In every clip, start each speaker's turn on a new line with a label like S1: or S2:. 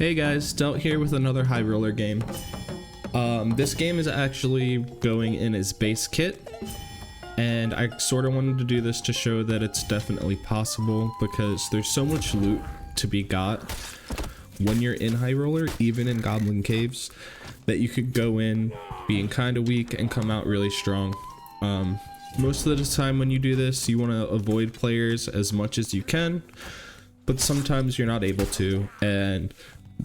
S1: Hey guys, Delt here with another high roller game. This game is actually going in its base kit, and I sort of wanted to do this to show that it's definitely possible because there's so much loot to be got when you're in high roller, even in goblin caves, that you could go in being kind of weak and come out really strong. Most of the time when you do this, you want to avoid players as much as you can, but sometimes you're not able to, and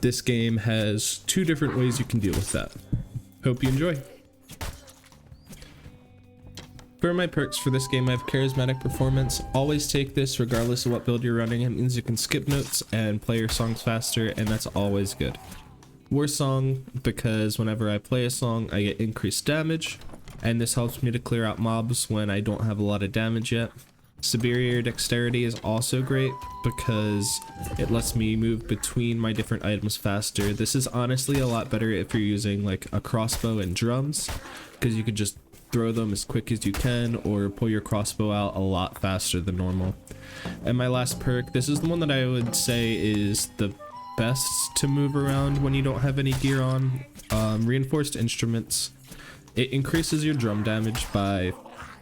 S1: this game has two different ways you can deal with that. Hope you enjoy. For my perks for this game, I have Charismatic Performance. Always take this regardless of what build you're running. It means you can skip notes and play your songs faster, and that's always good. War Song, because whenever I play a song, I get increased damage, and this helps me to clear out mobs when I don't have a lot of damage yet. Superior Dexterity is also great because it lets me move between my different items faster. This is honestly a lot better if you're using like a crossbow and drums, because you could just throw them as quick as you can or pull your crossbow out a lot faster than normal. And my last perk, this is the one that I would say is the best to move around when you don't have any gear on. Reinforced Instruments. It increases your drum damage by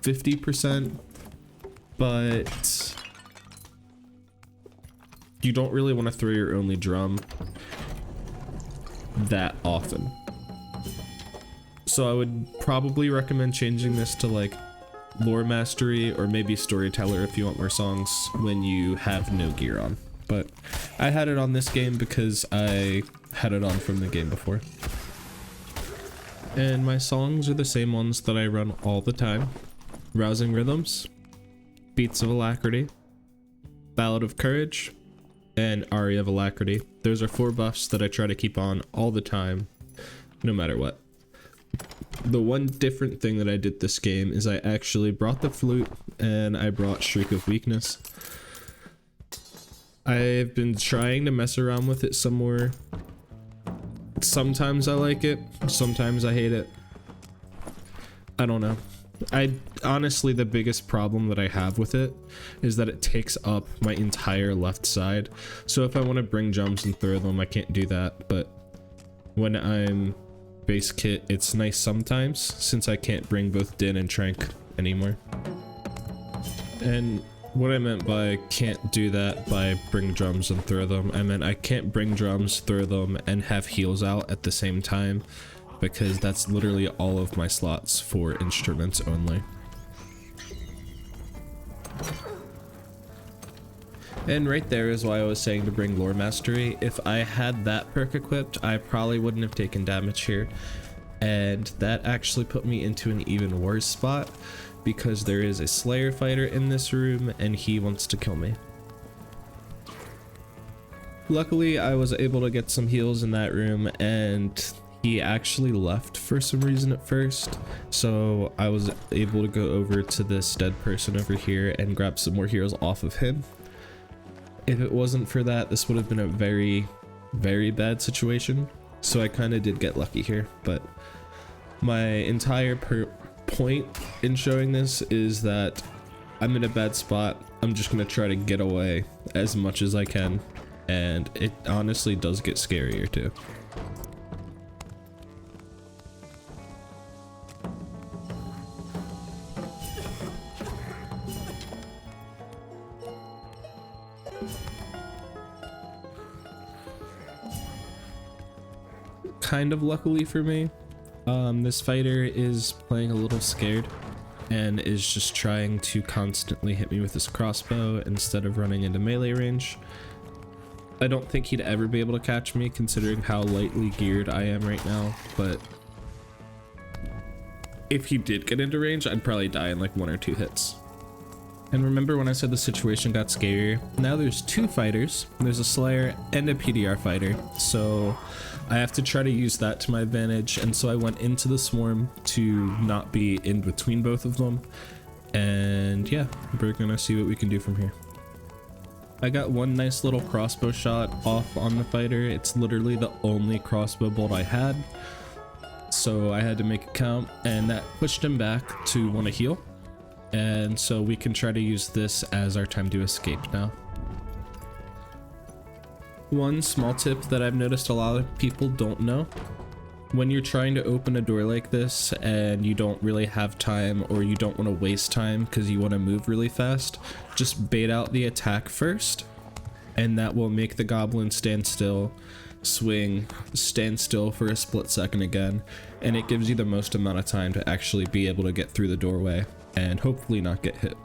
S1: 50%. But you don't really want to throw your only drum that often. So I would probably recommend changing this to like Lore Mastery or maybe Storyteller if you want more songs when you have no gear on. But I had it on this game because I had it on from the game before. And my songs are the same ones that I run all the time. Rousing Rhythms, Beats of Alacrity, Ballad of Courage, and Aria of Alacrity. Those are 4 buffs that I try to keep on all the time, no matter what. The one different thing that I did this game is I actually brought the flute and I brought Shriek of Weakness. I've been trying to mess around with it some more. Sometimes I like it, sometimes I hate it. I don't know. Honestly, the biggest problem that I have with it is that it takes up my entire left side. So if I want to bring jumps and throw them, I can't do that. But when I'm base kit, it's nice sometimes since I can't bring both Din and Trank anymore. And what I meant by can't do that by bring drums and throw them, I meant I can't bring drums, throw them, and have heals out at the same time, because that's literally all of my slots for instruments only. And right there is why I was saying to bring Lore Mastery. If I had that perk equipped, I probably wouldn't have taken damage here. And that actually put me into an even worse spot, because there is a Slayer fighter in this room and he wants to kill me. Luckily, I was able to get some heals in that room, and he actually left for some reason at first, so I was able to go over to this dead person over here and grab some more heals off of him. If it wasn't for that, this would have been a very, very bad situation, so I kind of did get lucky here. But my entire point in showing this is that I'm in a bad spot. I'm just going to try to get away as much as I can, and it honestly does get scarier too. Kind of luckily for me, this fighter is playing a little scared and is just trying to constantly hit me with his crossbow instead of running into melee range. I don't think he'd ever be able to catch me considering how lightly geared I am right now, but if he did get into range, I'd probably die in like 1 or 2 hits. And remember when I said the situation got scarier? Now there's 2 fighters. There's a Slayer and a PDR fighter, so I have to try to use that to my advantage, and so I went into the swarm to not be in between both of them. And yeah, we're gonna see what we can do from here. I got one nice little crossbow shot off on the fighter. It's literally the only crossbow bolt I had, so I had to make it count, and that pushed him back to want to heal. And so we can try to use this as our time to escape now. One small tip that I've noticed a lot of people don't know: when you're trying to open a door like this and you don't really have time, or you don't want to waste time because you want to move really fast, just bait out the attack first, and that will make the goblin stand still, swing, stand still for a split second again, and it gives you the most amount of time to actually be able to get through the doorway and hopefully not get hit.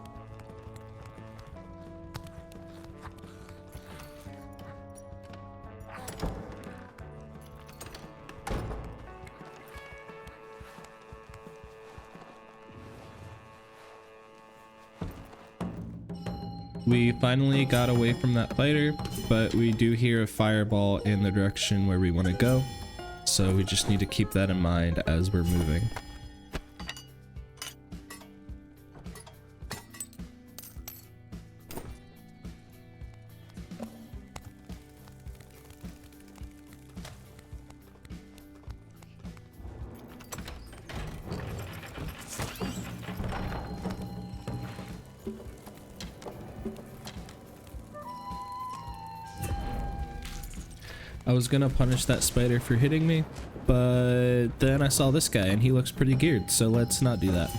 S1: We finally got away from that fighter, but we do hear a fireball in the direction where we want to go, so we just need to keep that in mind as we're moving. I was gonna punish that spider for hitting me, but then I saw this guy and he looks pretty geared, so let's not do that.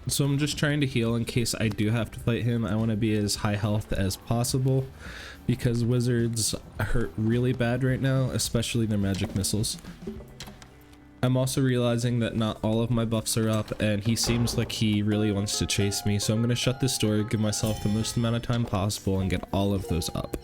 S1: So I'm just trying to heal in case I do have to fight him. I want to be as high health as possible because wizards hurt really bad right now, especially their magic missiles. I'm also realizing that not all of my buffs are up, and he seems like he really wants to chase me, so I'm gonna shut this door, give myself the most amount of time possible, and get all of those up.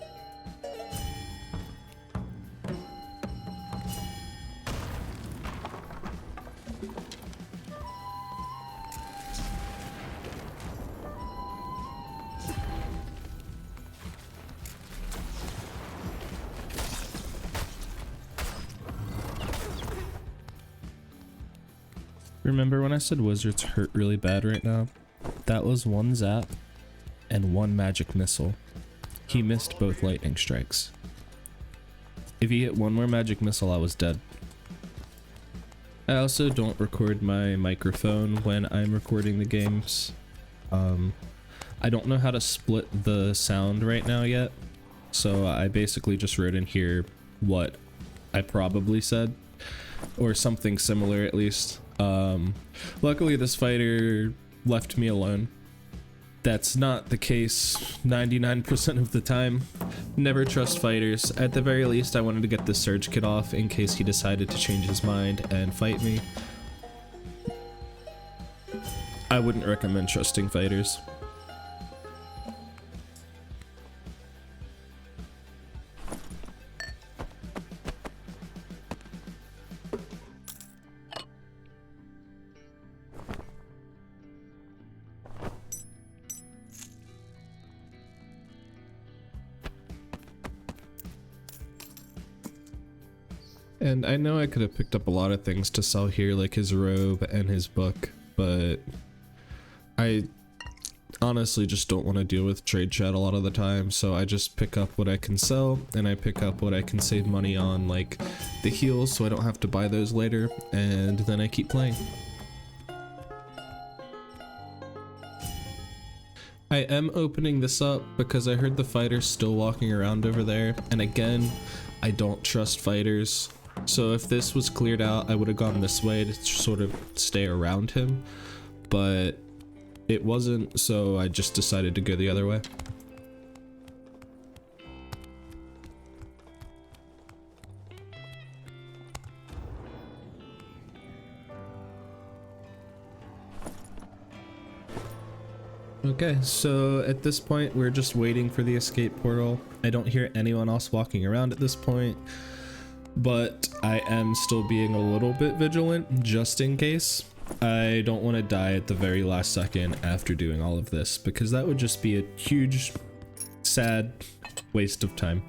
S1: Remember when I said wizards hurt really bad right now? That was one zap and one magic missile. He missed both lightning strikes. If he hit one more magic missile, I was dead. I also don't record my microphone when I'm recording the games. I don't know how to split the sound right now yet, so I basically just wrote in here what I probably said, or something similar at least. Luckily this fighter left me alone. That's not the case 99% of the time. Never trust fighters. At the very least, I wanted to get the surge kit off in case he decided to change his mind and fight me. I wouldn't recommend trusting fighters. And I know I could have picked up a lot of things to sell here, like his robe and his book, but I honestly just don't want to deal with trade chat a lot of the time, so I just pick up what I can sell, and I pick up what I can save money on, like the heals, so I don't have to buy those later, and then I keep playing. I am opening this up because I heard the fighters still walking around over there, and again, I don't trust fighters. So if this was cleared out, I would have gone this way to sort of stay around him, but it wasn't, so I just decided to go the other way. Okay, so at this point, we're just waiting for the escape portal. I don't hear anyone else walking around at this point, but I am still being a little bit vigilant just in case. I don't want to die at the very last second after doing all of this, because that would just be a huge, sad waste of time.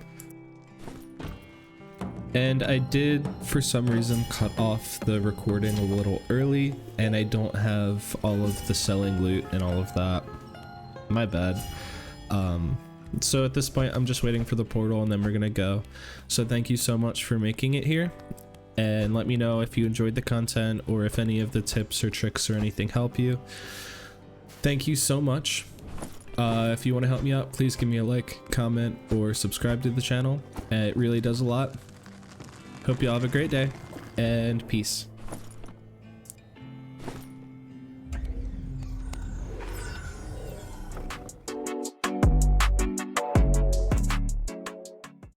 S1: And I did, for some reason, cut off the recording a little early, and I don't have all of the selling loot and all of that. My bad. So at this point, I'm just waiting for the portal and then we're gonna go. So thank you so much for making it here, and let me know if you enjoyed the content or if any of the tips or tricks or anything help you. Thank you so much. If you want to help me out, please give me a like, comment, or subscribe to the channel. It really does a lot. Hope you all have a great day, and peace.